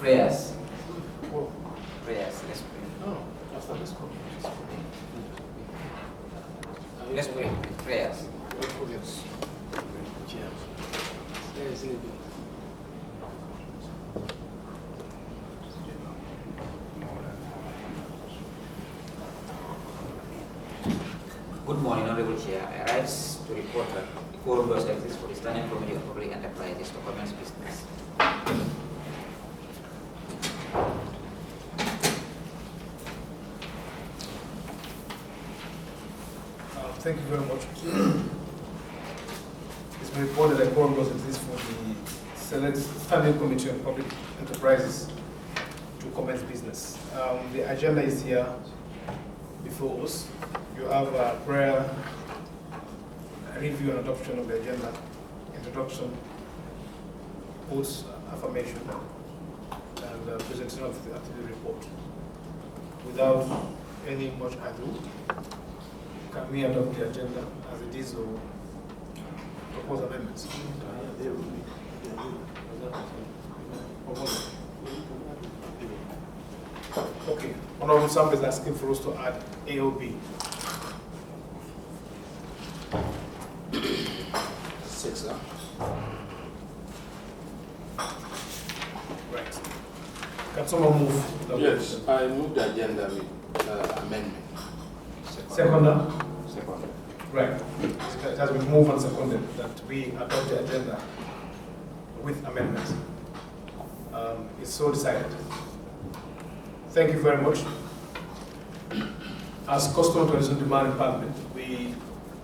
Prayers. Oh, Prayers. Let's pray. no, after this call. Let's pray. Prayers. Yes. Yes, Good morning, Honorable Chair. I rise to report that the quorum does exist for the Standing Committee of Public Enterprises to commence business. Thank you very much. It's been reported that quorum does exist for the Standing Committee on Public Enterprises to commence business. The agenda is here before us. You have a prayer, a review and adoption of the agenda, introduction, oath, affirmation, and presentation of the activity report. Without any much ado, can we adopt the agenda as it is or propose amendments? Okay, Honorable Sam is asking for us to add AOB. 6, huh? Right. Can someone move? Yes, I move the agenda with amendment. Second. Second. Right. It has been moved and seconded that we adopt the agenda with amendments. It's so decided. Thank you very much. As custom tradition demand in Parliament, we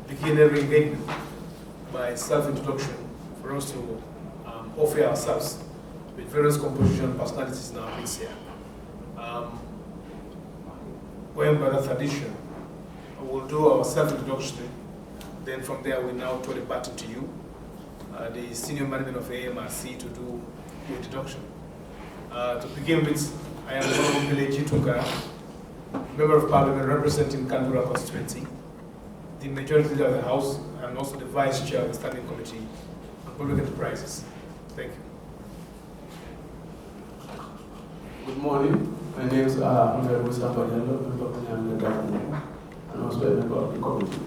begin every engagement by self-introduction for us to offer ourselves with various composition and personalities in our midst here. Going by the tradition, we'll do our self-introduction. Then from there, we now throw the baton to you, the senior management of AMRC, to do the introduction. To begin with, I am Honorable Village Tunga, Member of Parliament representing Kandura constituency, the majority leader of the House, and also the Vice Chair of the Standing Committee on Public Enterprises. Thank you. Good morning. My name is Honorable Sampanyalo, I'm the governor, and also a member of the committee.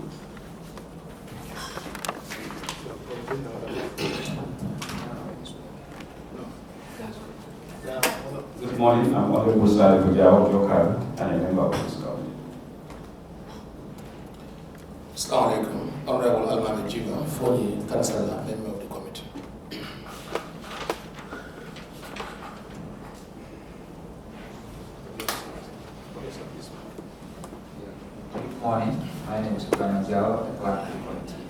Good morning, I'm Honorable Salih Kujao Jokar, and a member of this committee. Assalamu alaikum. Honorable Almami Jiva, for the councillor, member of the committee. Good morning. My name is Kukan Jao, the clerk of the committee.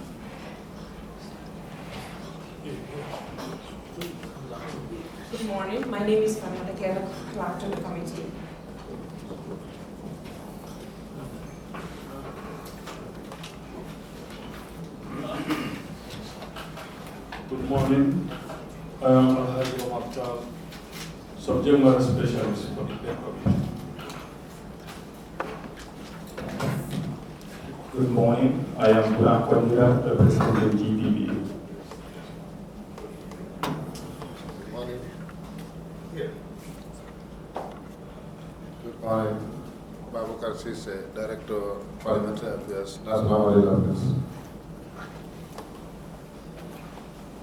Good morning. My name is Famata Kela, clerk to the committee. Good morning. I am Alhaji Omar, subject matter specialist for the PEC committee. Good morning, I am Burak Kwadira, representing GPB. Morning. Yeah. Good morning. Babukar Sise, Director, Parliamentary Affairs, National National Office.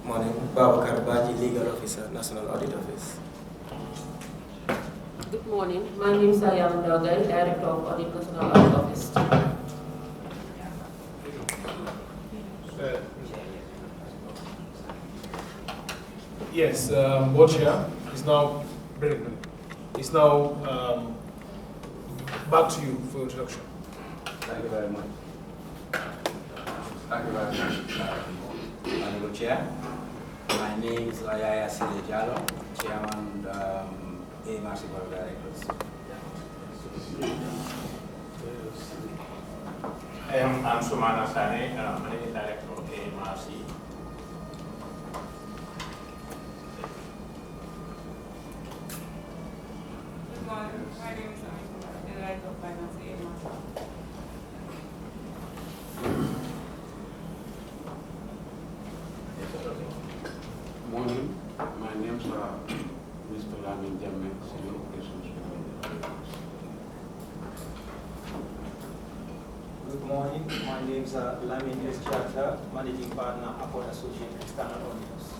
Morning, Babakar Baji, Legal Officer, National Audit Office. Good morning, my name is Ayam Dogal, Director of Audit National Audit Office. Yes, board chair is now It's now back to you for introduction. Thank you very much. Thank you very much, Honorable Chair. My name is Ayaya Sile Jalo, Chairman of AMRC Board of Directors. I'm Sumana Sane, Managing Director of AMRC. Good morning. My name is Amina, the Director of Finance AMRC. Morning. My name is Mr. Lamin Jammeh, Senior Operations Manager. Good morning. My name is Lamin S. Chata, Managing Partner, Accord Associate External Auditors.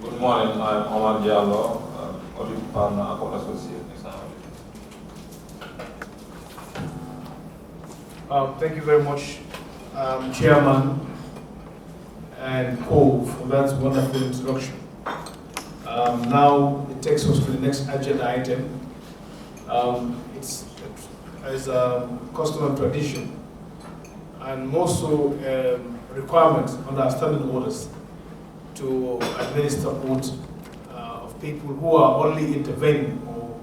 Good morning. I'm Omar Diallo, Audit Partner, Accord Associate External Auditors. Thank you very much, Chairman and Co, for that wonderful introduction. Now it takes us to the next agenda item. It's as a custom and tradition, and more so requirement under our standing orders to administer oath of people who are only intervening or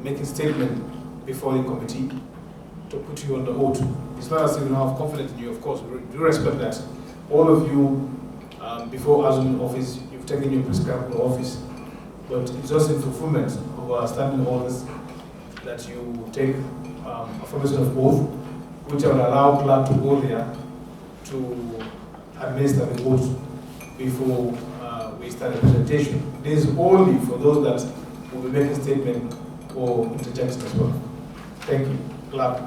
making statement before the committee to put you on the oath. It's not as if we don't have confidence in you, of course, we do respect that. All of you, before assuming office, you've taken your prescribed office, but it's just in fulfillment of our standing orders that you take affirmation of oath, which will allow clerk to go there to administer the oath before we start the presentation. This is only for those that will be making statement or interjection as well. Thank you. Clerk.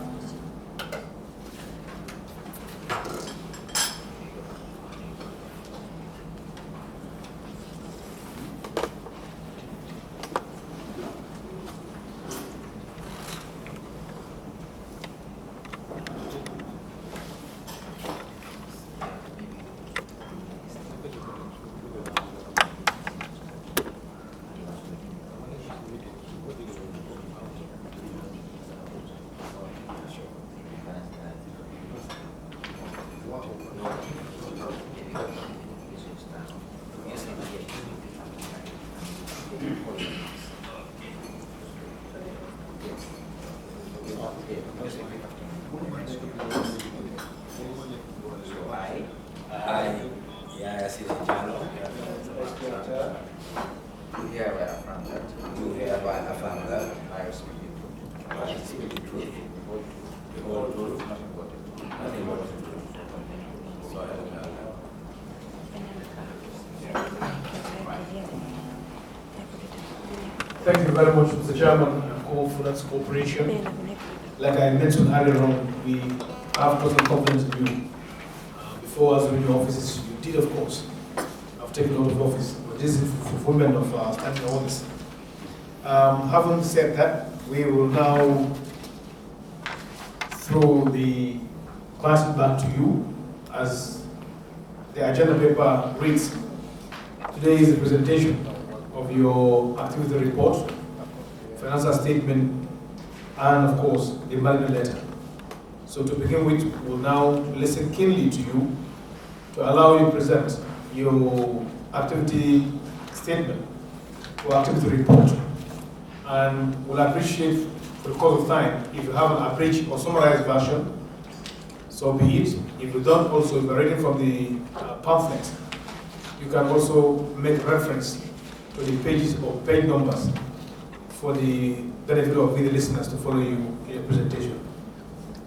Thank you very much, Mr. Chairman, and call for that cooperation. Like I mentioned earlier on, we have total confidence in you. Before assuming your offices, you did, of course, have taken out of office, but this is fulfillment of standing orders. Having said that, we will now throw the baton back to you as the agenda paper reads. Today is the presentation of your activity report, financial statement, and of course, the management letter. So to begin with, we'll now listen keenly to you to allow you to present your activity statement or activity report. And we'll appreciate, for the course of time, if you have an abridged or summarized version, so be it. If you don't, also, if you're reading from the pamphlet, you can also make reference to the pages or page numbers for the benefit of the listeners to follow you in your presentation.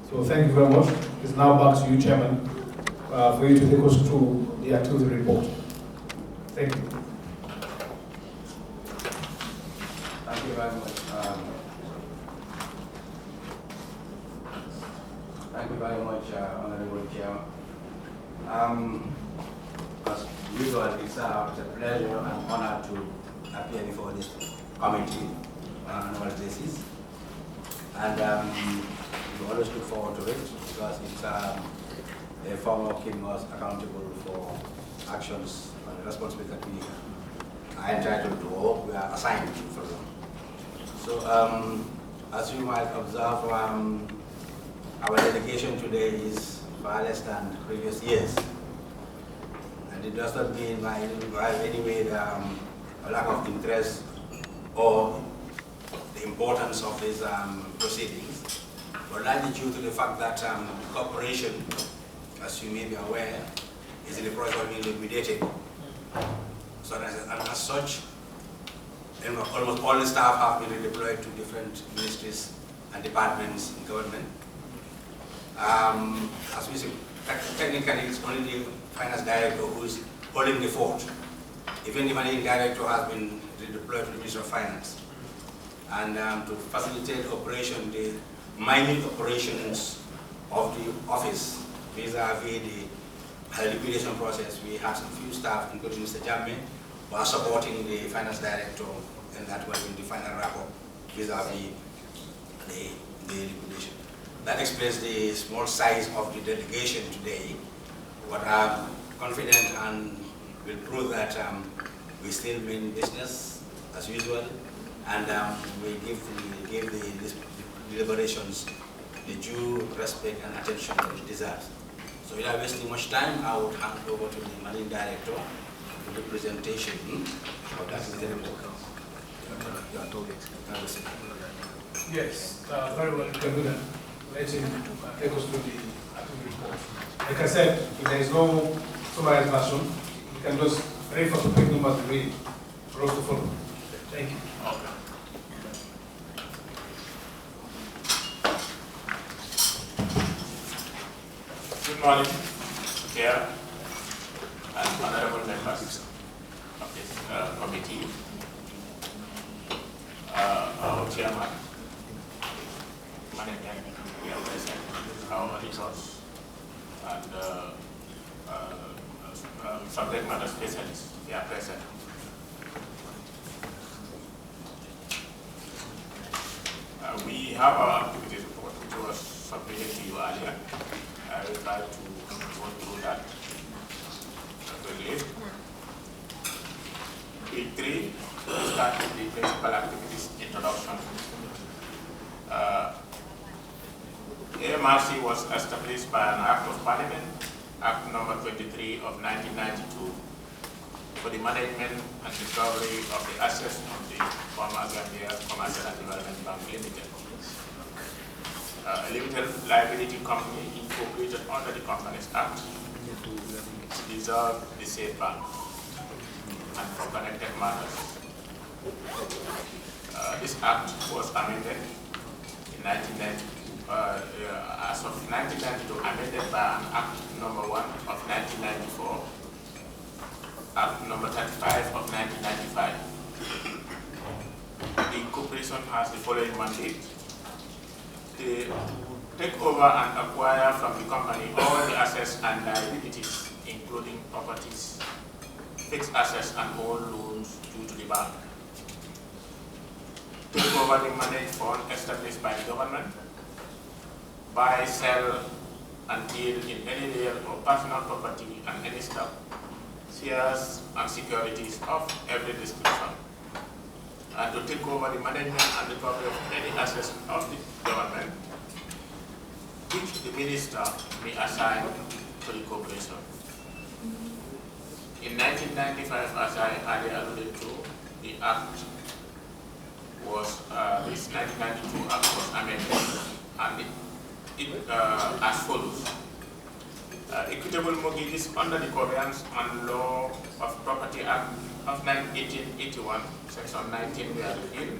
So thank you very much. It's now back to you, Chairman, for you to take us through the activity report. Thank you. Thank you very much. Thank you very much, Honorable Chairman. As usual, it's a pleasure and honor to appear before this committee on an annual basis. And we always look forward to it because it's a form of keeping us accountable for actions and responsibility that we are entitled to or we are assigned to for them. So as you might observe, our delegation today is far less than previous years. And it does not mean by any way a lack of interest or the importance of these proceedings, but largely due to the fact that the corporation, as you may be aware, is in the process of being liquidated. So as such, almost all the staff have been redeployed to different ministries and departments in government. As we say, technically it's only the finance director who is holding the fort Even the managing director has been redeployed to the Ministry of Finance. And to facilitate operation, the minute operations of the office vis-a-vis the liquidation process, we have some few staff, including Mr. Jamme, who are supporting the finance director, and that was in the final rapport vis-a-vis the liquidation. That explains the small size of the delegation today, but I'm confident and will prove that we still mean business as usual, and we give the deliberations the due respect and attention that it deserves. So without wasting much time, I would hand over to the managing director for the presentation of that report. Yes, very well, you can do that. Let him take us through the activity report. Like I said, if there is no summarized version, you can just read from the page numbers and read it for us to follow. Thank you. Okay. Good morning, Chair and honorable members of this committee. Our chairman, management, we are present, our auditors, and subject matter specialists, they are present. We have our activities report, which was submitted to you earlier. I will try to go through that quickly. Week 3, we start with the principal activities introduction. AMRC was established by an Act of Parliament, Act number 23 of 1992, for the management and recovery of the assets of the former Gambia Commercial and Development Bank Limited. A limited liability company incorporated under the Companies Act to dissolve the said bank and for connected matters. This act was amended in 1992, as of 1992, amended by an Act number 1 of 1994, Act number 35 of 1995. The corporation has the following mandate: to take over and acquire from the company all the assets and liabilities, including properties, fixed assets, and all loans due to the bank. Take over the managed fund established by the government. Buy, sell, and deal in any real or personal property and any stock, shares, and securities of every description. And to take over the management and recovery of any assets of the government, which the minister may assign to the corporation. In 1995, as I earlier alluded to, the act was, this 1992 act was amended, and as follows. Equitable mortgages under the Covenants and Law of Property Act of 1881, Section 19 were repealed,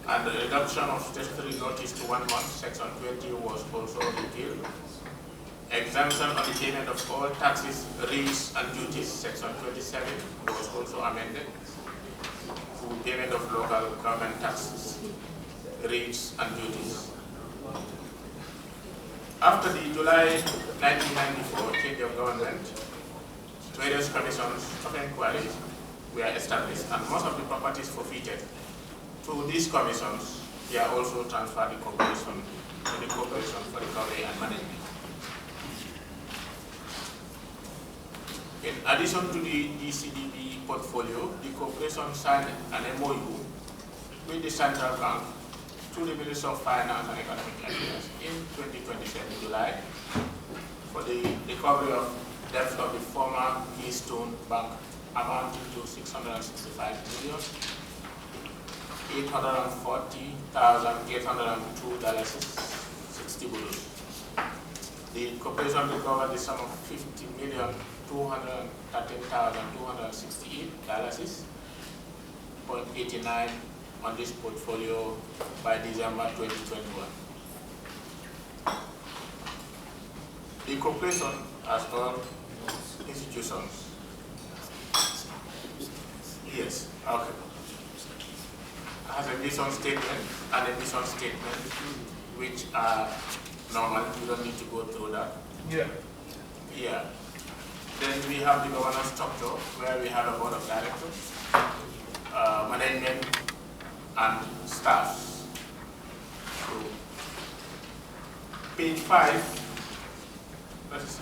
and the reduction of statutory notice to 1 month, Section 20 was also repealed. Exemption on the payment of all taxes, rates, and duties, Section 27 was also amended to payment of local government taxes, rates, and duties. After the July 1994 change of government, various commissions of inquiry were established, and most of the properties forfeited to these commissions, they are also transferred to the corporation for recovery and management. In addition to the DCDB portfolio, the corporation signed an MOU with the Central Bank through the Ministry of Finance and Economic Affairs in 2027 July for the recovery of debts of the former Keystone Bank amounting to $665,840,802.60. The corporation recovered the sum of $50,213,268.89 on this portfolio by December 2021. The corporation, as all institutions, Yes, okay. Has a mission statement and a mission statement, which are normal. You don't need to go through that. Yeah. Yeah. Then we have the governance structure, where we have a board of directors, management, and staff. So, page 5, that is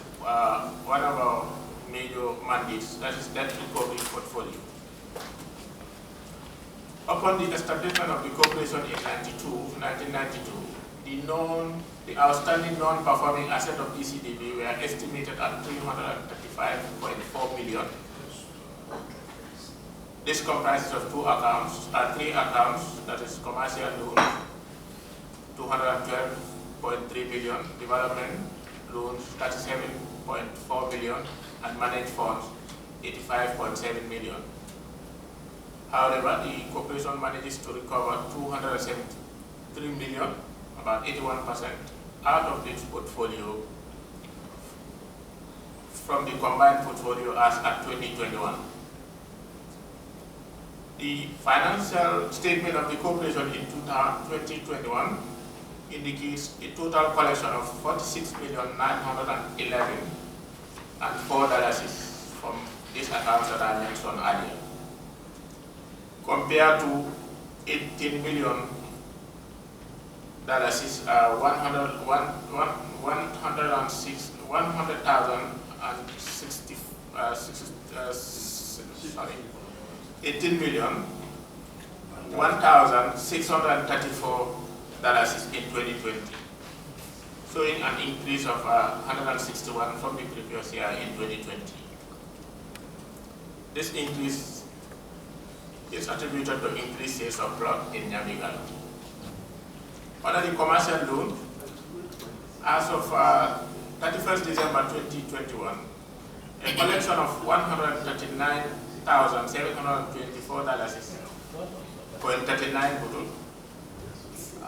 one of our major mandates, that is debt recovery portfolio. Upon the establishment of the corporation in 1992, the outstanding non-performing assets of ECDB were estimated at 335.4 million. This comprises of three accounts, that is commercial loans, 212.3 million, development loans, 37.4 million, and managed funds, 85.7 million. However, the corporation manages to recover 273 million, about 81%, out of this portfolio from the combined portfolio as at 2021. The financial statement of the corporation in 2021 indicates a total collection of 46,911 and $4 from these accounts that I mentioned earlier, compared to 18 million $100,060 $18,001,634 in 2020, showing an increase of 161 from the previous year in 2020. This increase is attributed to increased sales of plot in Nyamigal. Under the commercial loan, as of 31st December 2021, a collection of $139,724.39 budul,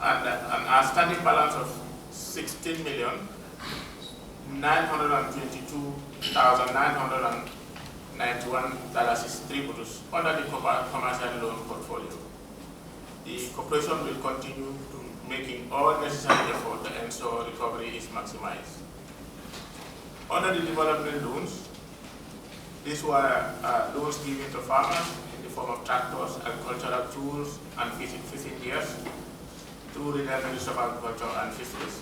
and an outstanding balance of $16,922,991.3 budus under the commercial loan portfolio. The corporation will continue to making all necessary effort to ensure recovery is maximized. Under the development loans, these were loans given to farmers in the form of tractors, agricultural tools, and fishing gears through the Ministry of Agriculture and Fisheries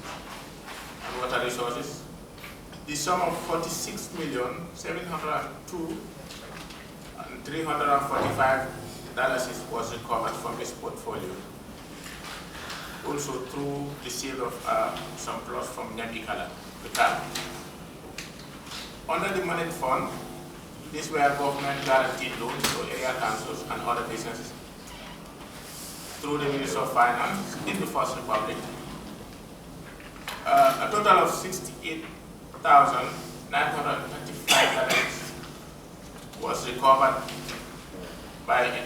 and Water Resources. The sum of $46,702,345 was recovered from this portfolio. Also through the sale of some plots from Nyambikala. Under the managed fund, these were government guaranteed loans to area councils and other businesses through the Ministry of Finance in the First Republic. A total of $68,935 was recovered by the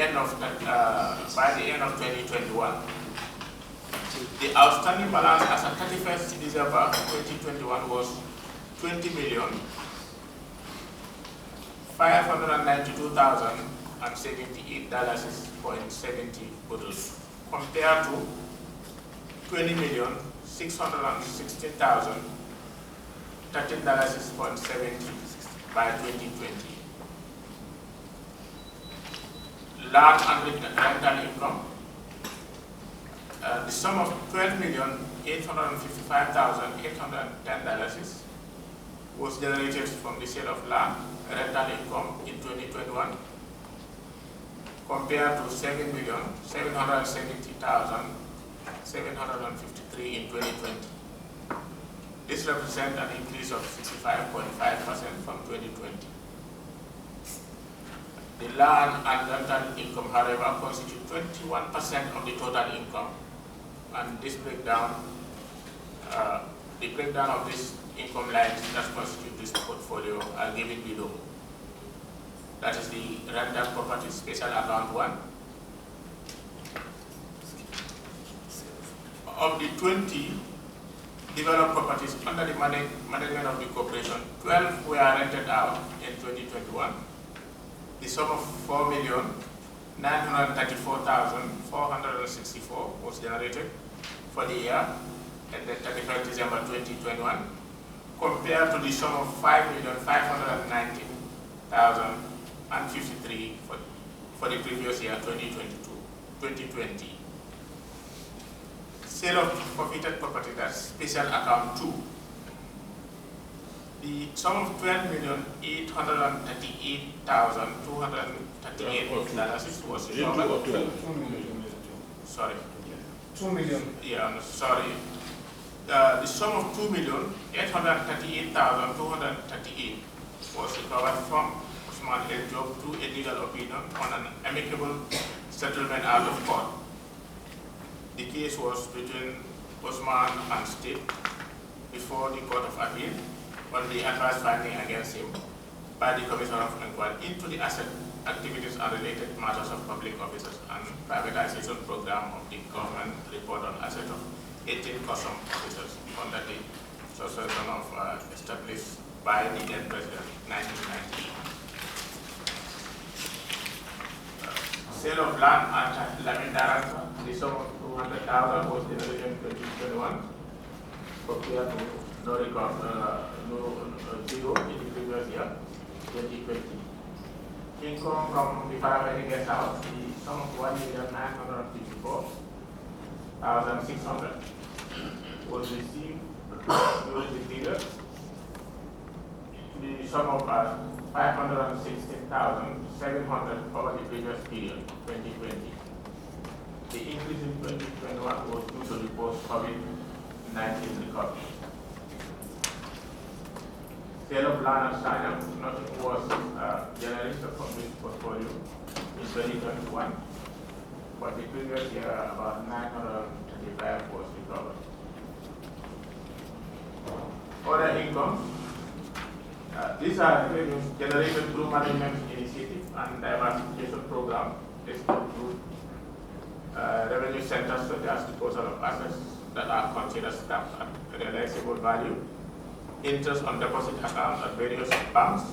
end of 2021. The outstanding balance as of 31st December 2021 was $20,592,078.70 budus, compared to $20,616,013.70 by 2020. Land and rental income. The sum of $12,855,810 was generated from the sale of land rental income in 2021, compared to $7,770,753 in 2020. This represents an increase of 65.5% from 2020. The land and rental income, however, constitute 21% of the total income, and this breakdown, the breakdown of this income lines that constitute this portfolio are given below. That is the rental property special account 1. Of the 20 developed properties under the management of the corporation, 12 were rented out in 2021. the sum of 4,934,464 was generated for the year ended 31st December 2021, compared to the sum of 5,519,053 for the previous year, 2020. Sale of forfeited property, that's special account 2. The sum of $12,838,238 was recovered. Sorry. 2 million. Yeah, I'm sorry. The sum of $2,838,238 was recovered from Osman El Job through a legal opinion on an amicable settlement out of court. The case was between Osman and State before the Court of Appeal on the adverse finding against him by the Commission of Inquiry into the asset activities and related matters of public officers and privatization program of the government report on assets of 18 custom officers under the suspension of established by the then President 1990. Sale of land at Lamindara, the sum of 200,000 was generated in 2021, compared to zero in the previous year, 2020. Income from the firefighting guest house, the sum of 1,954,600 was received during the period. The sum of 516,700 over the previous period, 2020. The increase in 2021 was due to the post-COVID-19 recovery. Sale of land and sign-up, nothing was generated from this portfolio in 2021, but the previous year about 935 was recovered. Other income, these are revenues generated through management initiative and diversification program. This include revenue centers such as disposal of assets that are considered scrap at realizable value, interest on deposit accounts at various banks,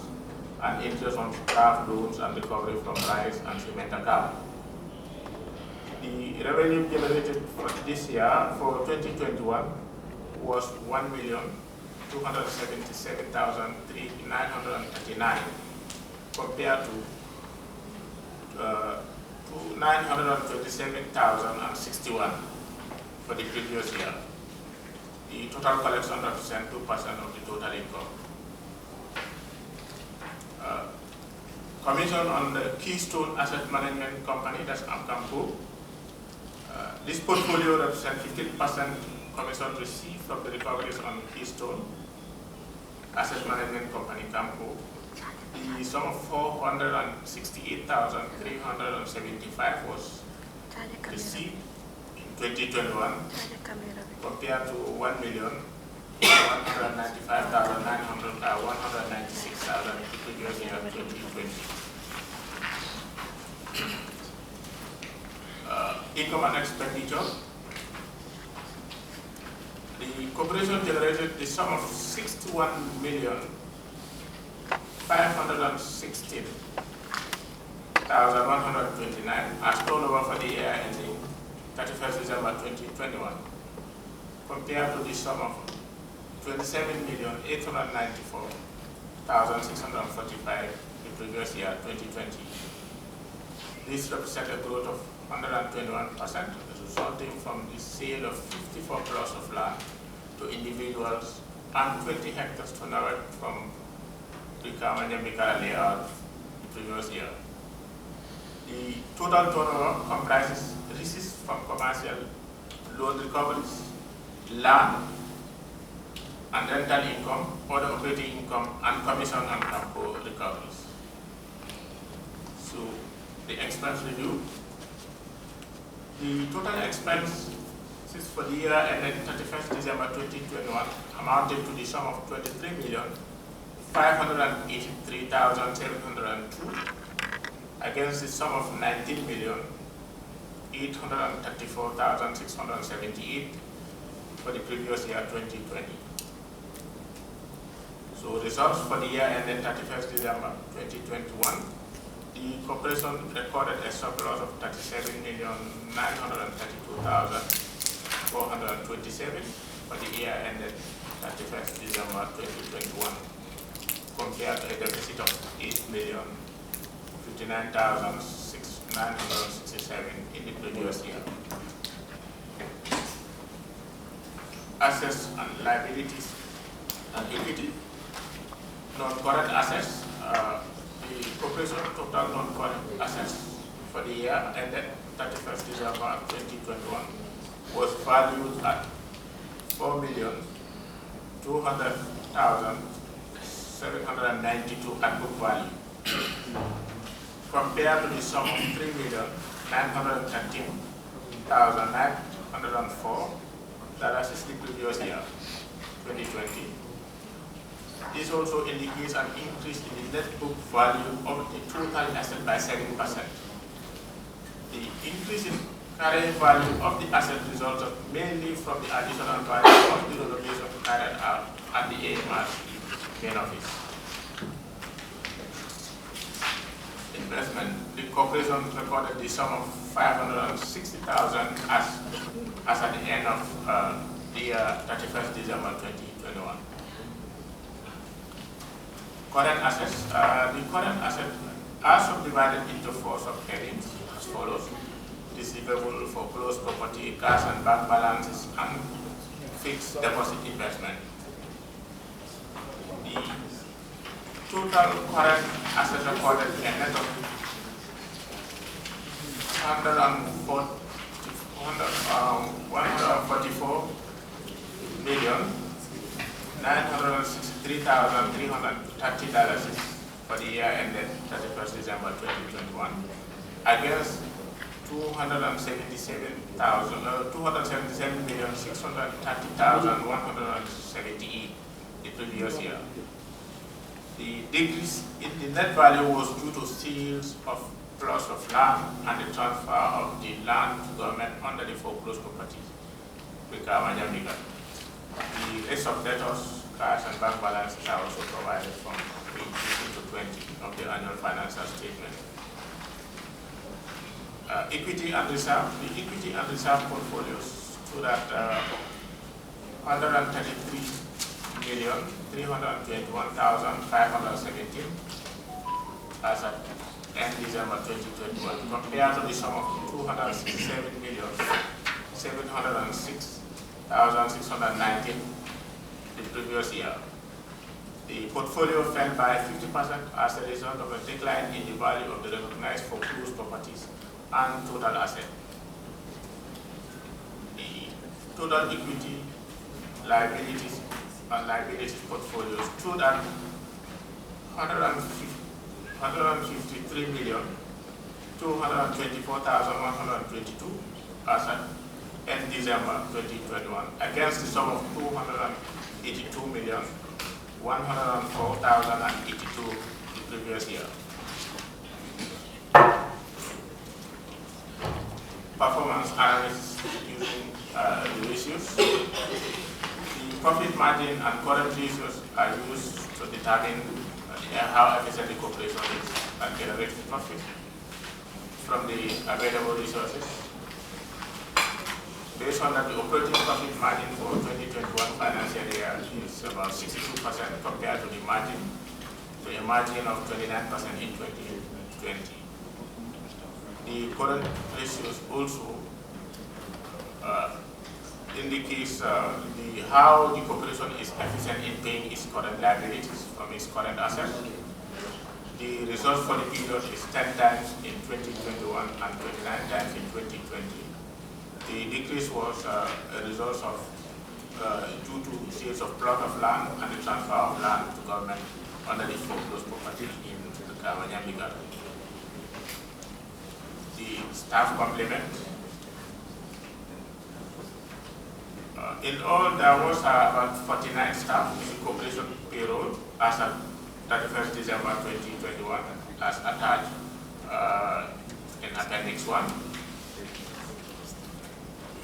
and interest on craft loans and recovery from rice and cement account. The revenue generated for this year, for 2021, was 1,277,939 compared to 927,061 for the previous year. The total collection represents 2% of the total income. Commission on the Keystone Asset Management Company, that's AMCAMCO. This portfolio represents 15% commission received from the recoveries on Keystone Asset Management Company, CAMCO. The sum of 468,375 was received in 2021 compared to 1,195,196,000 in the previous year, 2020. Income and expenditure. The corporation generated the sum of 61,516,129 as turnover for the year ending 31st December 2021, compared to the sum of 27,894,645 the previous year, 2020. This represents a growth of 121%, resulting from the sale of 54 plots of land to individuals and 20 hectares to Nawak from the Kamanyamika layout the previous year. The total turnover comprises receipts from commercial loan recoveries, land and rental income, other operating income, and commission and CAMCO recoveries. So the expense review. The total expenses for the year ended 31st December 2021 amounted to the sum of 23,583,702 against the sum of 19,834,678 for the previous year, 2020. So results for the year ended 31st December 2021. the corporation recorded a surplus of 37,932,427 for the year ended 31st December 2021, compared to a deficit of 8,059,967 in the previous year. Assets and liabilities and equity. Non-current assets. The corporation total non-current assets for the year ended 31st December 2021 was valued at 4,200,792 at book value, compared to the sum of 3,913,904 that is the previous year, 2020. This also indicates an increase in the net book value of the total asset by 7%. The increase in carrying value of the asset resulted mainly from the additional value of the renovation carried out at the AMRC main office. Investment. The corporation recorded the sum of 560,000 as at the end of the year 31st December 2021. Current assets. The current assets are subdivided into 4 subheadings as follows: receivable, foreclosed property, cash and bank balances, and fixed deposit investment. The total current assets recorded a net of 143,963,330 for the year ended 31st December 2021, against 277,630,178 the previous year. The decrease in the net value was due to sales of plots of land and the transfer of the land to government under the foreclosed properties. The list of debtors, cash and bank balances are also provided from 18 to 20 of the annual financial statement. Equity and reserve. The equity and reserve portfolios stood at 133,321,517 as at end December 2021, compared to the sum of 267,706,619 the previous year. The portfolio fell by 50% as a result of a decline in the value of the recognized foreclosed properties and total asset. The total equity, liabilities, and liabilities portfolios stood at 153,224,122 as at end December 2021, against the sum of 282,104,082 the previous year. Performance analysis using the ratios. The profit margin and current ratios are used to determine how efficient the corporation is and generate profit from the available resources. Based on that, the operating profit margin for 2021 financial year is about 62% compared to a margin of 29% in 2020. The current ratios also indicates how the corporation is efficient in paying its current liabilities from its current assets. The results for the period is 10 times in 2021 and 29 times in 2020. The decrease was a result of due to sales of plot of land and the transfer of land to government under the foreclosed property in the Kawanyambiga. The staff complement. In all, there was about 49 staff in the corporation payroll as of 31st December 2021, as attached in Appendix 1.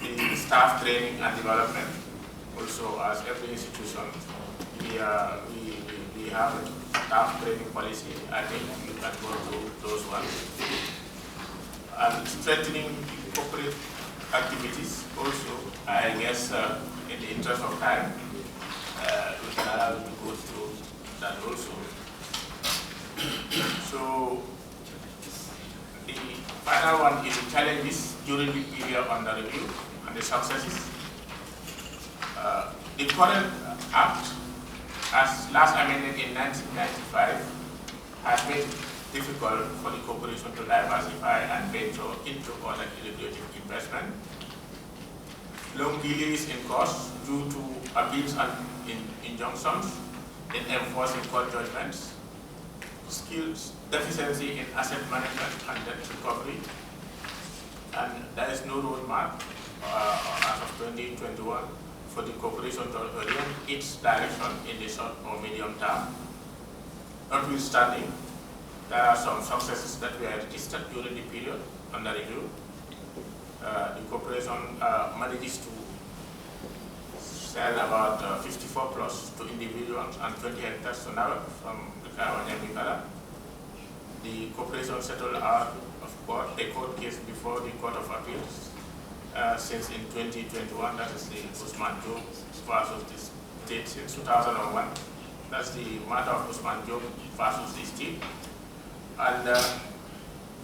The staff training and development, also as every institution, we we have a staff training policy. I think you can go through those ones. And strengthening corporate activities also, I guess in the interest of time, we can allow you to go through that also. So the final one is the challenges during the period under review and the successes. The current Act, as last amended in 1995, has made it difficult for the corporation to diversify and venture into other lucrative investment. Long delays in costs due to appeals and injunctions in enforcing court judgments, skills deficiency in asset management and debt recovery, and there is no roadmap as of 2021 for the corporation to orient its direction in the short or medium term. Notwithstanding, there are some successes that were registered during the period under review. The corporation manages to sell about 54 plots to individuals and 20 hectares to NAWA from the Kawanyamikala. The corporation settled out of court, a court case before the Court of Appeals since in 2021, that is the Usman Job versus the state since 2001. That's the matter of Usman Job versus the state. And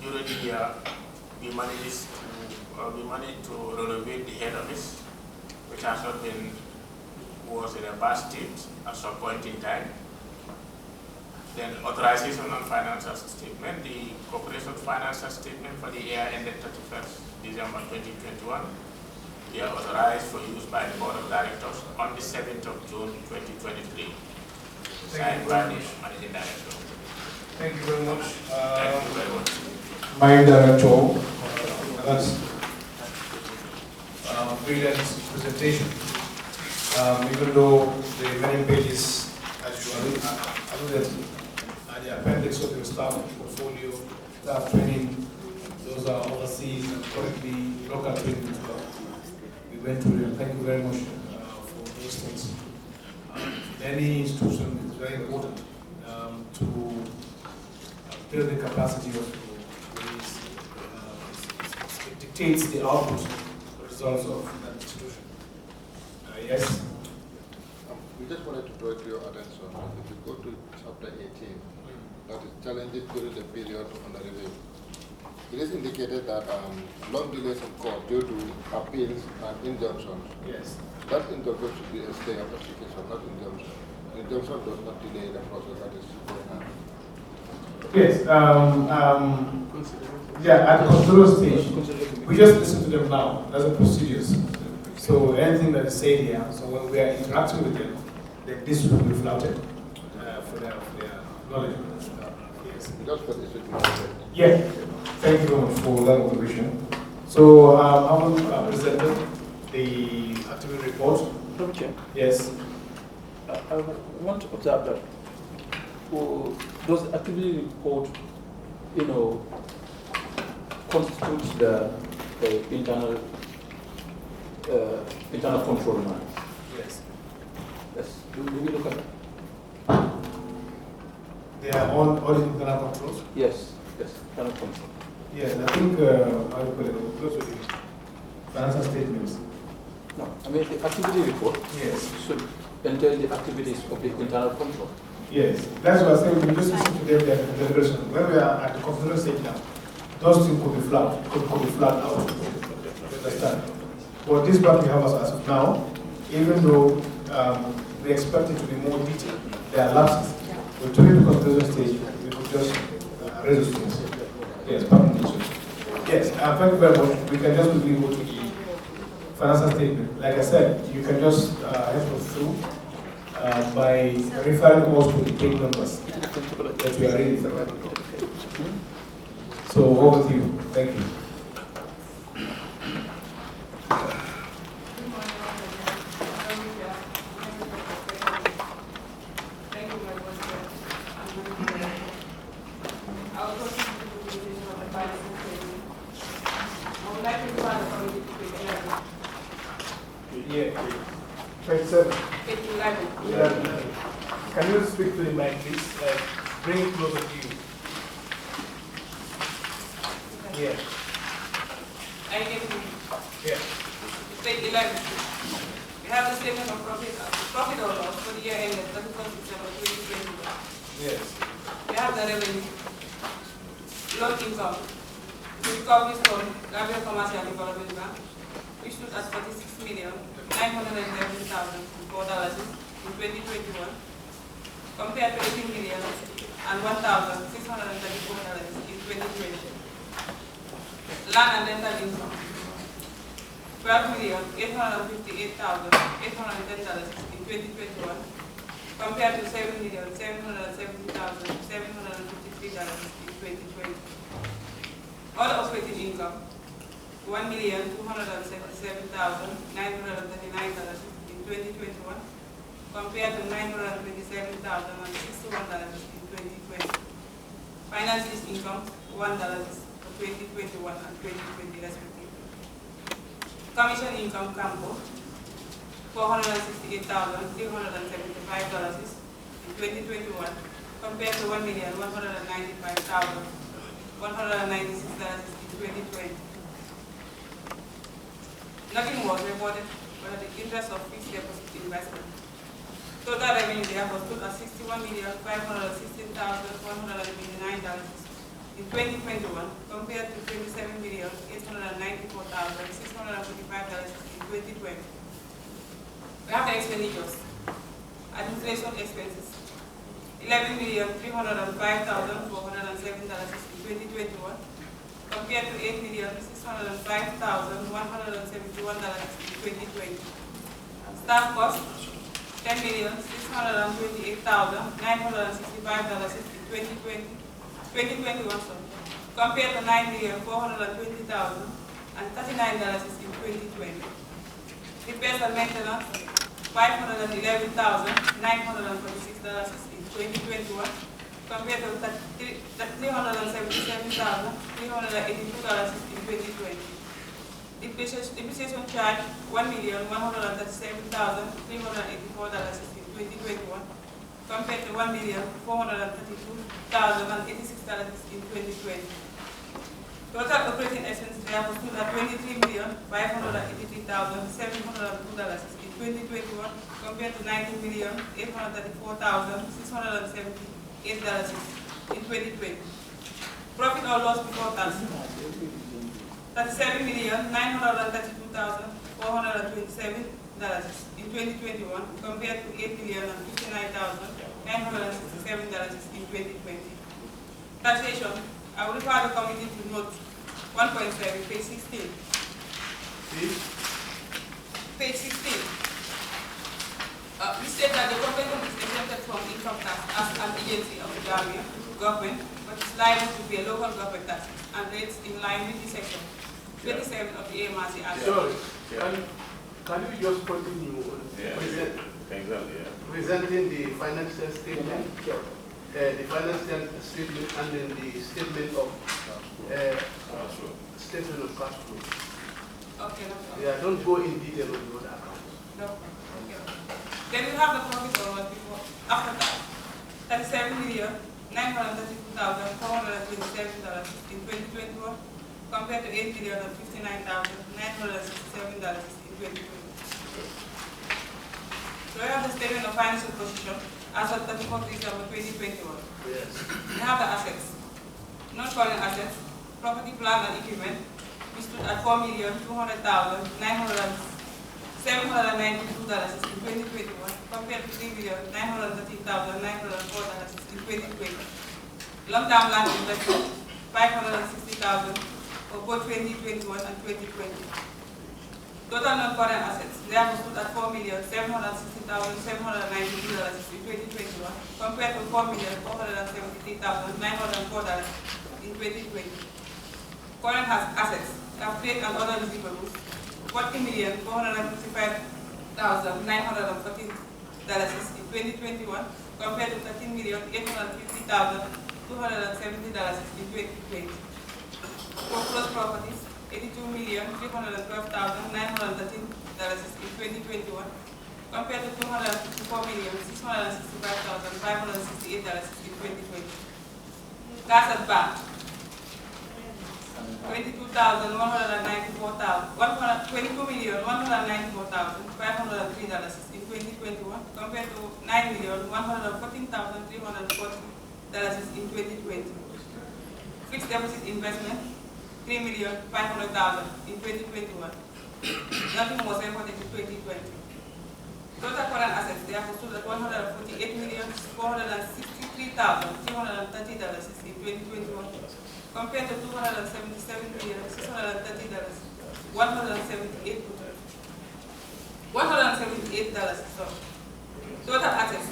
during the year, we managed to renovate the head office, which has not been, was in a bad state at some point in time. Then authorization on financial statement, the corporation financial statement for the year ended 31st December 2021. They are authorized for use by the Board of Directors on the 7th of June 2023, signed by the Managing Director. Thank you very much. Thank you very much. My Director, that's brilliant presentation. Even though the many pages, as you alluded, and the appendix of your staff portfolio, staff training, those are overseas and currently local training as well. We went through them. Thank you very much for those things. Any institution is very important to build the capacity of employees. It dictates the output, the results of that institution. Yes? We just wanted to draw to your attention that if you go to chapter 18, that is challenges during the period under review. It is indicated that long delays in court due to appeals and injunctions. Yes. That injunction should be a stay of application, not injunction. Injunction does not delay the process that is going on. Yes. Yeah, at the control stage, we just listen to them now. That's the procedures. So anything that is said here, so when we are interacting with them, then this will be flouted for their knowledge. Yes. Just for this. Yeah. Thank you very much for that observation. So I will present the activity report. Dr. Chair. Yes. I want to observe that those activity report, constitutes the internal control line. Yes. Yes. Do we look at that? They are all internal controls? Yes. Yes. Internal control. Yes, I think I will close with the financial statements. No, I mean the activity report. Yes. Should entail the activities of the internal control. Yes, that's what I was saying. We just listen to them, their deliberation. When we are at the constitutional stage now, those things could be flat, could be flat out. You understand? But this what we have as of now, even though we expect it to be more detailed, there are lapses. But during the constitutional stage, we could just raise those things. Yes, yes, thank you very much. We can just quickly go to the financial statement. Like I said, you can just help us through by referring us to the page numbers that we are reading. So over to you. Thank you. Yeah. 27. 11. Can you speak to the mic, please? Bring it closer to you. Yeah. I get it. Yeah. Page 11. We have the statement of profit or loss for the year ended 31st December 2021. Yes. We have the revenue, loan income, the recoveries from Gambia Commercial Development Bank, which stood at $46,911,004 in 2021, compared to $18,001,634 in 2020. Land and rental income, $12,858,810 in 2021, compared to $7,770,753 in 2020. Other operating income, $1,277,939 in 2021, compared to $927,061 in 2020. Finance lease income, $1 for 2021 and 2020 respectively. Commission income, Campo, $468,375 in 2021, compared to $1,195,196 in 2020. Nothing was reported for the interest of fixed deposit investment. Total revenue therefore stood at $61,516,129 in 2021, compared to $27,894,645 in 2020. We have the expenditures. Administration expenses, $11,305,407 in 2021, compared to $8,605,171 in 2020. Staff costs, $10,628,965 in 2021, compared to $9,420,039 in 2020. Repairs and maintenance, $511,946 in 2021, compared to $377,382 in 2020. Depreciation charge, $1,137,384 in 2021, compared to $1,432,086 in 2020. Total operating expenses therefore stood at $23,583,702 in 2021, compared to $19,834,678 in 2020. Profit or loss before tax, $37,932,427 in 2021, compared to $8,059,967 in 2020. Taxation, I will refer the committee to note 1.7, page 16. Page 16. We state that the government is exempted from income tax as an agency of the Gambia government, but is liable to pay local government taxes and rates in line with the section 27 of the AMRC Act. Sorry, can you just continue presenting the financial statement? The financial statement and then the statement of cash flow. Okay, no problem. Yeah, don't go in detail on the other accounts. No. Okay. Then we have the profit or loss before after tax, $37,932,427 in 2021, compared to $8,059,967 in 2020. So we have the statement of financial position as of 34th December 2021. Yes. We have the assets. Non-current assets, property, plant, and equipment, which stood at $4,200,792 in 2021, compared to $3,913,904 in 2020. Long-term land investment, $560,000 for both 2021 and 2020. Total non-current assets, therefore stood at $4,760,792 in 2021, compared to $4,473,904 in 2020. Current assets, trade and other receivables, $40,455,914 in 2021, compared to $13,850,270 in 2020. Foreclosed properties, $82,312,913 in 2021, compared to $254,665,568 in 2020. Cash at bank, $22,194,503 in 2021 compared to $9,114,340 in 2020. Fixed deposit investment, $3,500,000 in 2021. Nothing was reported in 2020. Total current assets therefore stood at $148,463,330 in 2021 compared to $178,178. Total assets,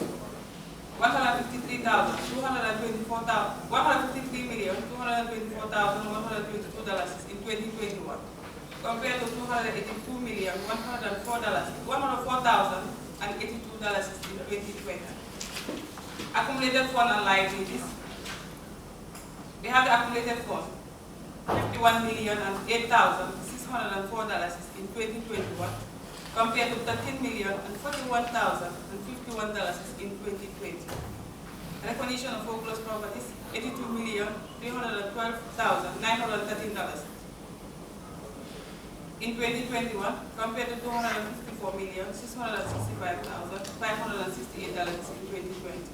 $153,224,122 in 2021 compared to $104,082 in 2020. Accumulated fund and liabilities. We have the accumulated fund, $51,008,604 in 2021 compared to $13,041,051 in 2020. Recognition of foreclosed properties, $82,312,913 in 2021 compared to $254,665,568 in 2020.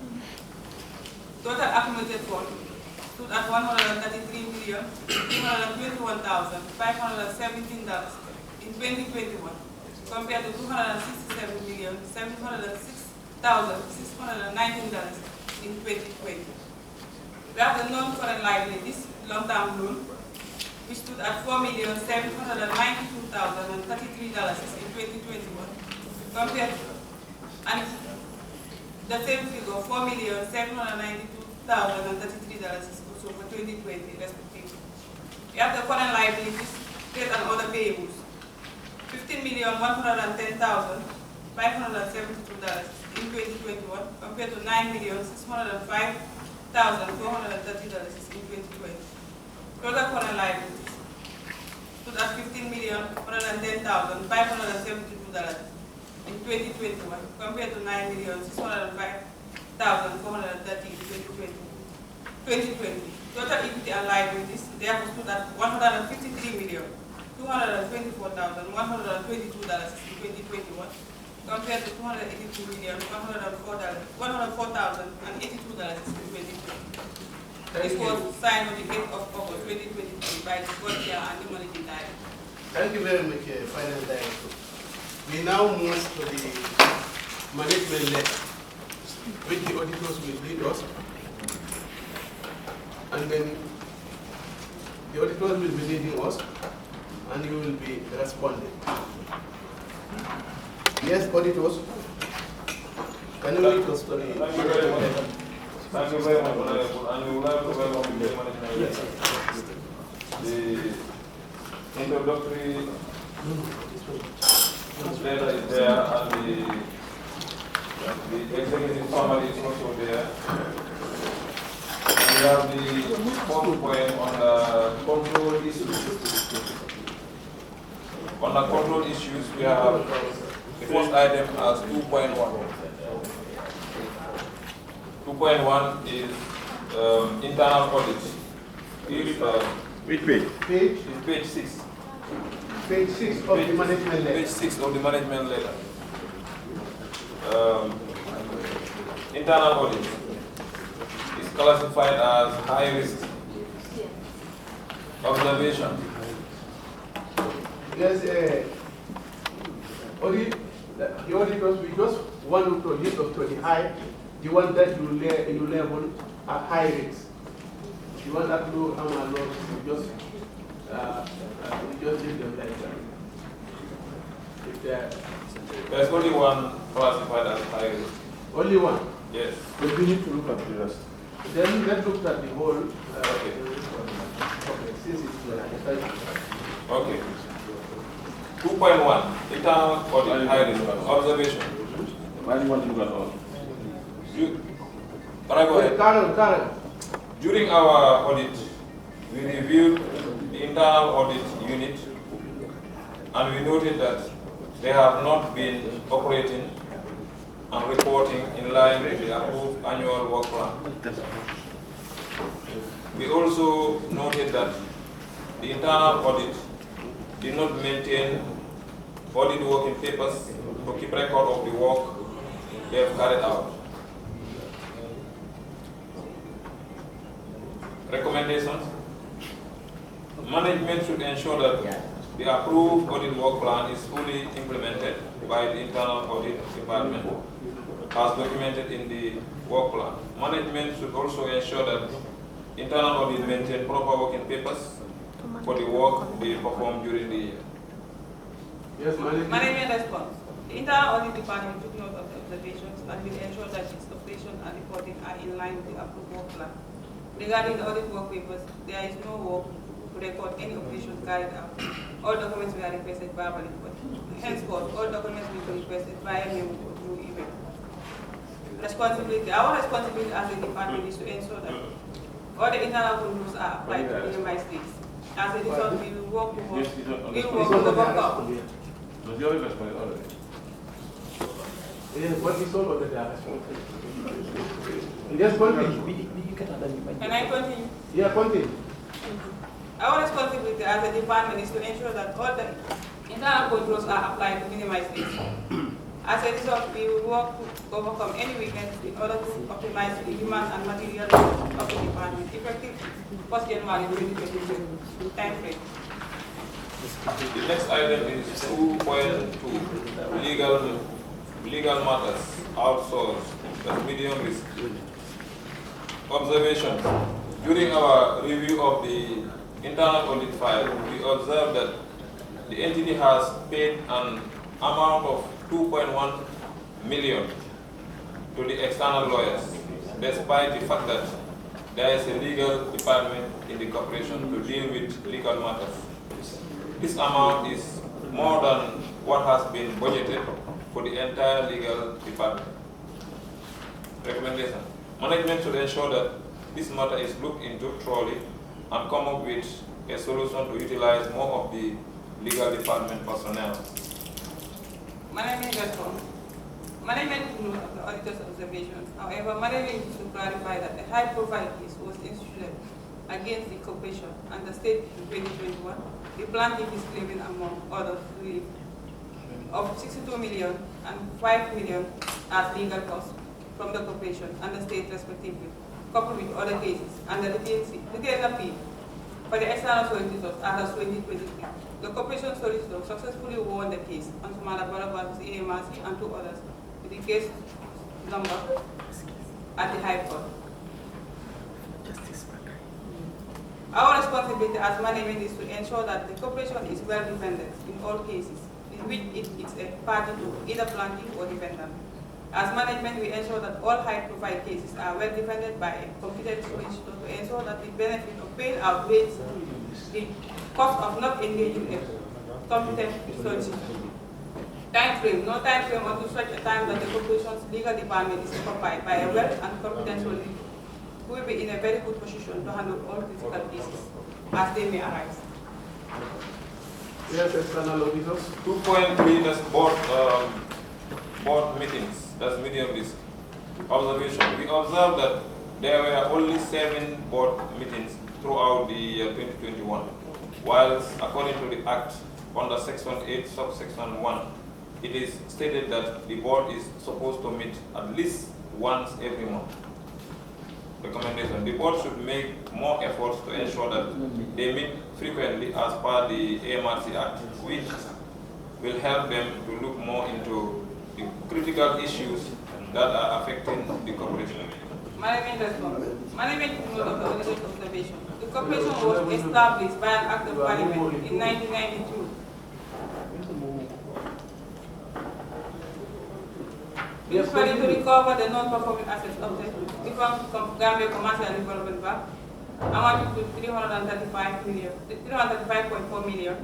Total accumulated fund stood at $133,321,517 in 2021 compared to $267,706,619 in 2020. We have the non-current liabilities, long-term loan, which stood at $4,792,033 in 2021 compared to, and the same figure, $4,792,033 is also for 2020 respectively. We have the current liabilities, trade and other payables, $15,110,572 in 2021 compared to $9,605,430 in 2020. Total current liabilities stood at $15,110,572 in 2021 compared to $9,605,430 in 2020. Total equity and liabilities therefore stood at $153,224,122 in 2021 compared to $282,104,082 in 2020. This was signed on the 8th of August 2023 by the board chair and the managing director. Thank you very much, Finance Director. We now move to the management letter, which the auditors will read us, and then the auditors will be reading us, and you will be responding. Yes, auditors, can you read us to the management letter? Thank you very much, Honorable, and we would like to welcome the management letter. The introductory letter is there, and the executive summary is also there. We have the fourth point on the control issues. On the control issues, we have the first item as 2.1. 2.1 is internal audit. Which page? Page 6. Page 6 of the management letter. Page 6 of the management letter. Internal audit is classified as high risk. Observation. Yes, audit, the auditors, we just want to list of 20 high, the one that you level at high risk. The one that low and low, we just leave them like that. There's only one classified as high risk. Only one? Yes. But we need to look at the rest. Then let's look at the whole. Okay, since it's okay. 2.1, internal audit, high risk, observation. Why do you want to look at all? Can I go ahead? During our audit, we reviewed the internal audit unit, and we noted that they have not been operating and reporting in line with the approved annual work plan. We also noted that the internal audit did not maintain audit working papers to keep record of the work they have carried out. Recommendations. Management should ensure that the approved audit work plan is fully implemented by the internal audit department as documented in the work plan. Management should also ensure that internal audit maintain proper working papers for the work they perform during the year. Yes, Management response. The internal audit department took note of the observations and will ensure that its operation and reporting are in line with the approved work plan. Regarding the audit work papers, there is no work to record any operations carried out. All documents were requested verbally, but henceforth, all documents will be requested via memo or through email. Responsibility. Our responsibility as a department is to ensure that all the internal controls are applied to minimize this. As a result, we will work to overcome. Yes, what is all of the responsibility? Yes, continue. Can I continue? Yeah, continue. Our responsibility as a department is to ensure that all the internal controls are applied to minimize this. As a result, we will work to overcome any weaknesses in order to optimize the human and material resources of the department effective 1st January 2022 time frame. The next item is 2.2, legal matters, outsourced, the medium risk. Observation. During our review of the internal audit file, we observed that the entity has paid an amount of 2.1 million to the external lawyers, despite the fact that there is a legal department in the corporation to deal with legal matters. This amount is more than what has been budgeted for the entire legal department. Recommendation. Management should ensure that this matter is looked into thoroughly and come up with a solution to utilize more of the legal department personnel. Management response. Management knows of the auditor's observation. However, management needs to clarify that a high-profile case was instituted against the corporation and the state in 2021. The plaintiff is claiming, among others, relief of 62 million and 5 million as legal costs from the corporation and the state respectively, coupled with other cases and the retainer fee for the external solicitors as of 2023. The corporation solicitor successfully won the case on Sumalabara versus AMRC and 2 others with the case number at the High Court. Our responsibility as management is to ensure that the corporation is well defended in all cases in which it is a party to either plaintiff or defendant. As management, we ensure that all high-profile cases are well defended by a competent solicitor to ensure that the benefit of paying outweighs the cost of not engaging a competent solicitor. Time frame. No time frame until such a time that the corporation's legal department is occupied by a well and competent solicitor who will be in a very good position to handle all critical cases as they may arise. Yes, external auditors. 2.3, that's board meetings. That's medium risk. Observation. We observed that there were only 7 board meetings throughout the year 2021, whilst according to the Act under Section 8, subsection 1, it is stated that the board is supposed to meet at least once every month. Recommendation. The board should make more efforts to ensure that they meet frequently as per the AMRC Act, which will help them to look more into the critical issues that are affecting the corporation. Management response. Management note of the auditor's observation. The corporation was established by an act of parliament in 1992. Principally to recover the non-performing assets of the Gambia Commercial Development Bank, amounting to 335.4 million,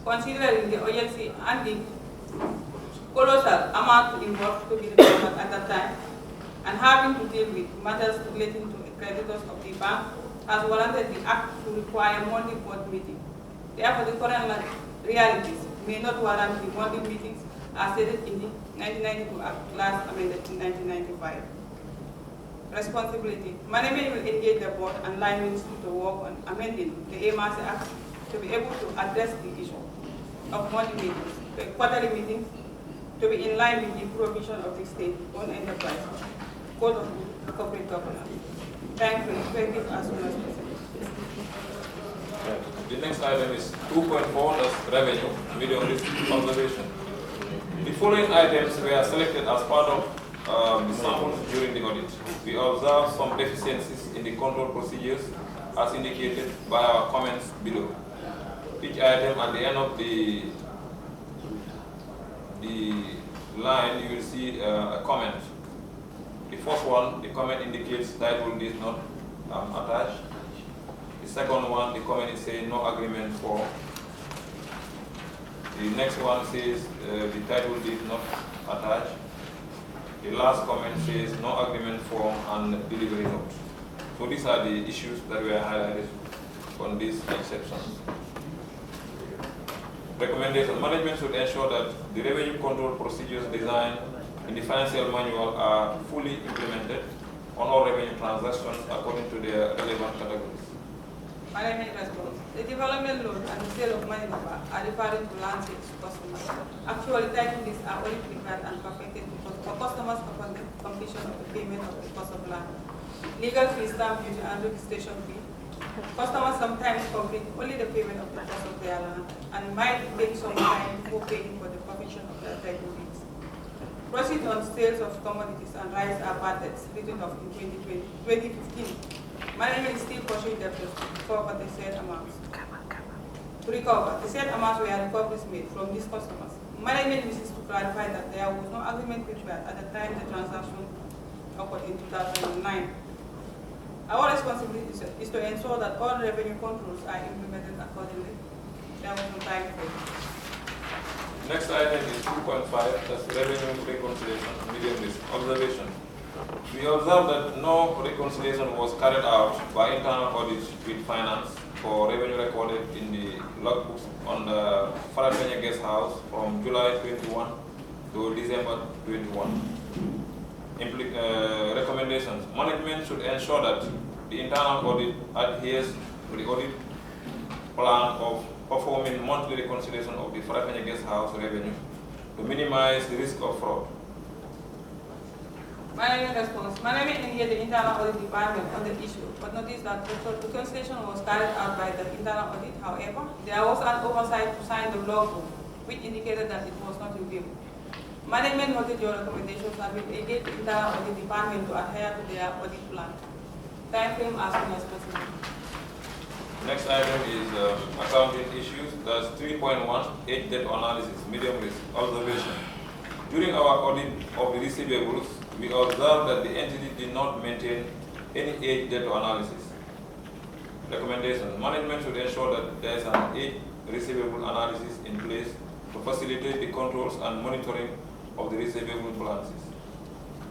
considering the urgency and the colossal amount involved to be recovered at that time, and having to deal with matters relating to creditors of the bank, has warranted the Act to require monthly board meeting. Therefore, the current realities may not warrant the monthly meetings as stated in the 1992 Act, last amended in 1995. Responsibility. Management will engage the board and line ministry to work on amending the AMRC Act to be able to address the issue of monthly meetings, the quarterly meetings, to be in line with the provision of the state-owned enterprise code of corporate governance. Time frame, effective as soon as possible. The next item is 2.4, that's revenue, medium risk observation. The following items were selected as part of the samples during the audit. We observed some deficiencies in the control procedures as indicated by our comments below. Each item at the end of the line, you will see a comment. The first one, the comment indicates title is not attached. The second one, the comment is saying no agreement for. The next one says the title is not attached. The last comment says no agreement form and delivery note. So these are the issues that were highlighted on this section. Recommendation. Management should ensure that the revenue control procedures designed in the financial manual are fully implemented on all revenue transactions according to their relevant categories. Management response. The development loan and the sale of money number are referring to land sales to customers. Actually, title lists are only prepared and perfected for customers upon the completion of the payment of the cost of land. Legal fees, stamp duty, and registration fee. Customers sometimes complete only the payment of the cost of their land and might take some time before paying for the provision of their title deeds. Proceeds on sales of commodities and rights are bad debts written off in 2015. Management is still pursuing the to recover the said amounts. To recover, the said amounts were recoveries made from these customers. Management wishes to clarify that there was no agreement prepared at the time the transaction occurred in 2009. Our responsibility is to ensure that all revenue controls are implemented accordingly. There was no time frame. Next item is 2.5, that's revenue reconciliation, medium risk observation. We observed that no reconciliation was carried out by internal audit with finance for revenue recorded in the logbooks on the Farafenya Guest House from July 21 to December 21. Recommendations. Management should ensure that the internal audit adheres to the audit plan of performing monthly reconciliation of the Farafenya Guest House revenue to minimize the risk of fraud. Management response. Management engaged the internal audit department on the issue, but noticed that the reconciliation was carried out by the internal audit. However, there was an oversight to sign the logbook, which indicated that it was not reviewed. Management noted your recommendations and will engage the internal audit department to adhere to their audit plan. Time frame as soon as possible. Next item is accounting issues. That's 3.1, age debt analysis, medium risk observation. During our audit of the receivables, we observed that the entity did not maintain any age debt analysis. Recommendation. Management should ensure that there is an age receivable analysis in place to facilitate the controls and monitoring of the receivable balances.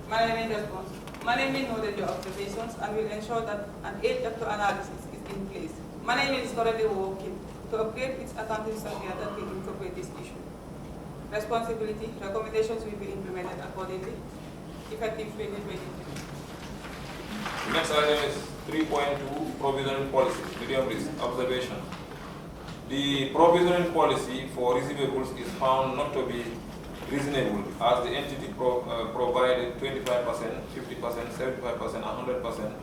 Management response. Management noted your observations and will ensure that an age debt analysis is in place. Management is currently working to upgrade its accounting software that will incorporate this issue. Responsibility. Recommendations will be implemented accordingly. Effective 2023. The next item is 3.2, provisioning policy, medium risk observation. The provisioning policy for receivables is found not to be reasonable as the entity provided 25%, 50%, 75%, and 100%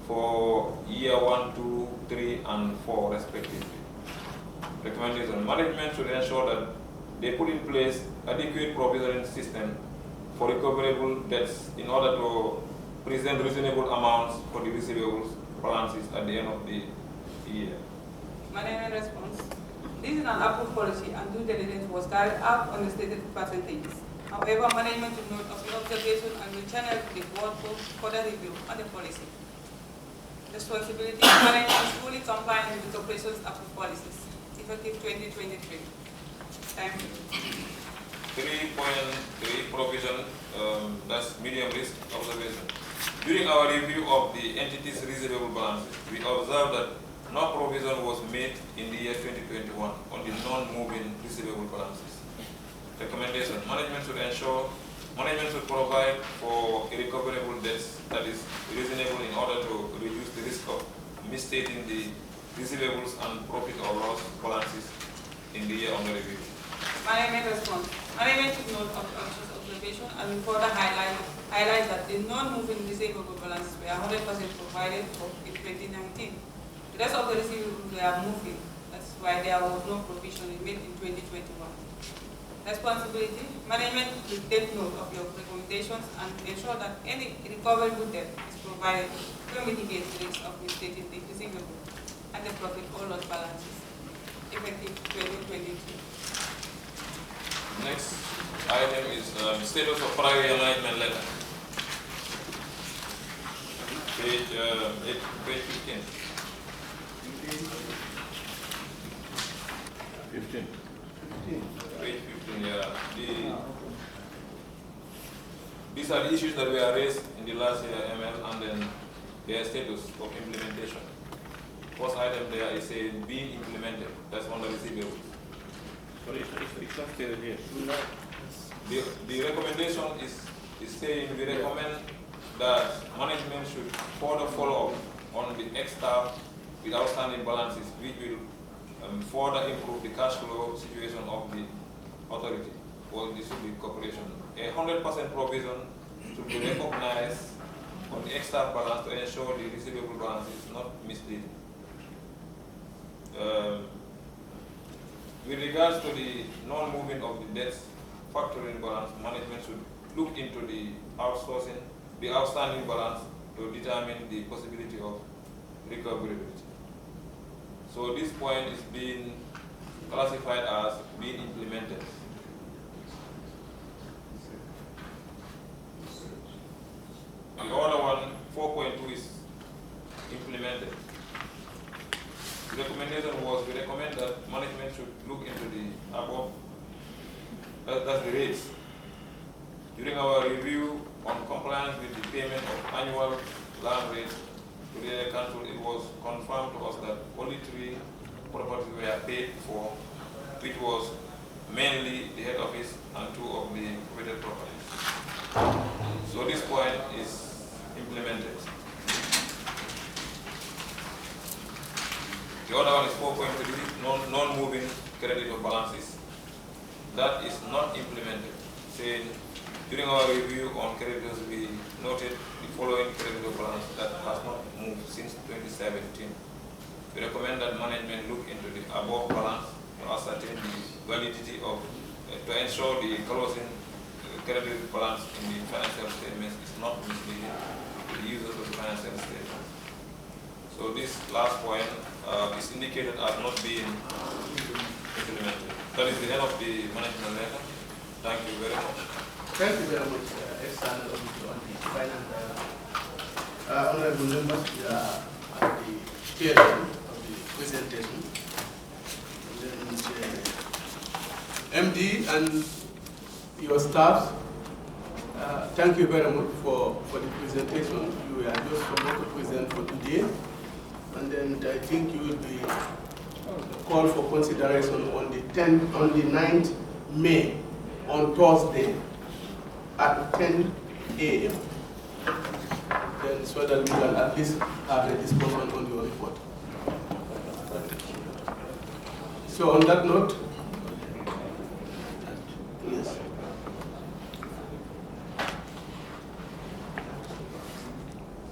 for year 1, 2, 3, and 4 respectively. Recommendation. Management should ensure that they put in place adequate provisioning system for recoverable debts in order to present reasonable amounts for the receivables balances at the end of the year. Management response. This is an approved policy and due diligence was carried out on the stated percentages. However, management should note of the observation and will channel to the board for further review on the policy. Responsibility. Management is fully compliant with the operations approved policies. Effective 2023. Time. 3.3 provision, that's medium risk observation. During our review of the entity's receivable balances, we observed that no provision was made in the year 2021 on the non-moving receivable balances. recommendation. Management should provide for irrecoverable debts that is reasonable in order to reduce the risk of misstating the receivables and profit or loss balances in the year under review. Management response. Management took note of Officer's observation and further highlight that the non-moving receivable balances were 100% provided for in 2019. The rest of the receivables were moving. That's why there was no provision made in 2021. Responsibility. Management will take note of your recommendations and ensure that any recoverable debt is provided to mitigate the risk of misstating the receivable and the profit or loss balances effective 2022. Next item is status of prior alignment letter. Page 15. 15. Page 15, yeah. These are the issues that were raised in the last year ML and then their status of implementation. First item there is saying being implemented. That's on the receivables. Sorry, it's not stated here. The recommendation is saying we recommend that management should further follow up on the ex-staff with outstanding balances, which will further improve the cash flow situation of the authority or the public corporation. 100% provision should be recognized on the ex-staff balance to ensure the receivable balance is not misleading. With regards to the non-moving of the debts factoring balance, management should look into the outsourcing, the outstanding balance to determine the possibility of recoverability. So this point is being classified as being implemented. The other one, 4.2, is implemented. The recommendation was, we recommend that management should look into the above, that's the rates. During our review on compliance with the payment of annual land rates to the area council, it was confirmed to us that only 3 properties were paid for, which was mainly the head office and 2 of the completed properties. So this point is implemented. The other one is 4.3, non-moving creditor balances. That is not implemented. Saying, during our review on creditors, we noted the following creditor balance that has not moved since 2017. We recommend that management look into the above balance to ascertain the validity of, to ensure the closing creditor balance in the financial statements is not misleading to the users of the financial statements. So this last point is indicated as not being implemented. That is the end of the management letter. Thank you very much. Thank you very much, External Auditor on the Finance Dialogue. Honorable members, at the chair of the presentation, and then MD and your staff, thank you very much for the presentation. You were just supposed to present for today, and then I think you will be called for consideration on the 9th May, on Thursday, at 10 a.m. Then so that we can at least have a discussion on your report. So on that note, yes.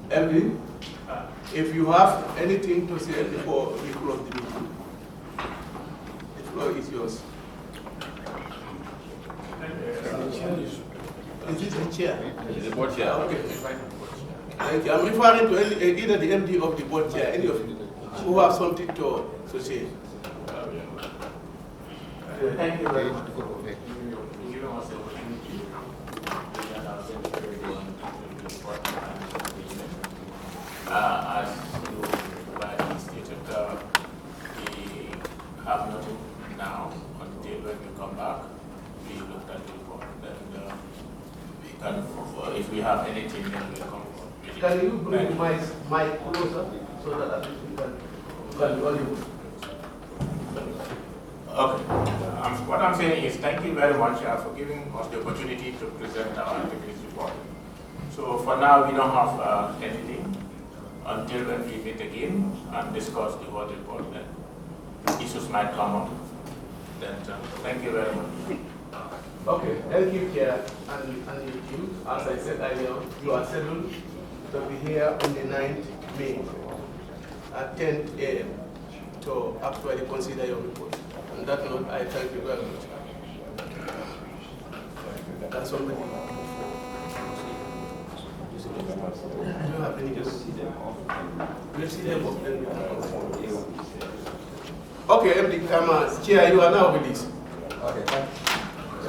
MD, if you have anything to say before we close the meeting, the floor is yours. Is this the chair? The board chair. Okay, fine. Thank you. I'm referring to either the MD of the board chair, any of you who have something to say. Thank you very much. As you rightly stated, we have nothing now until when we come back. We looked at the report, and we can, if we have anything, then we'll come forward. Can you bring my mic closer so that at least we can be audible? Okay. What I'm saying is thank you very much for giving us the opportunity to present our activities report. So for now, we don't have anything until when we meet again and discuss the whole report. Then issues might come up. Then thank you very much. Okay, thank you, Chair, and you too. As I said earlier, you are scheduled to be here on the 9th May at 10 a.m. to actually consider your report. On that note, I thank you very much. Can somebody? Do you have any? We'll see them up, then we can. Okay, MD Kama, Chair, you are now released. Okay,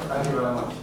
thank you very much.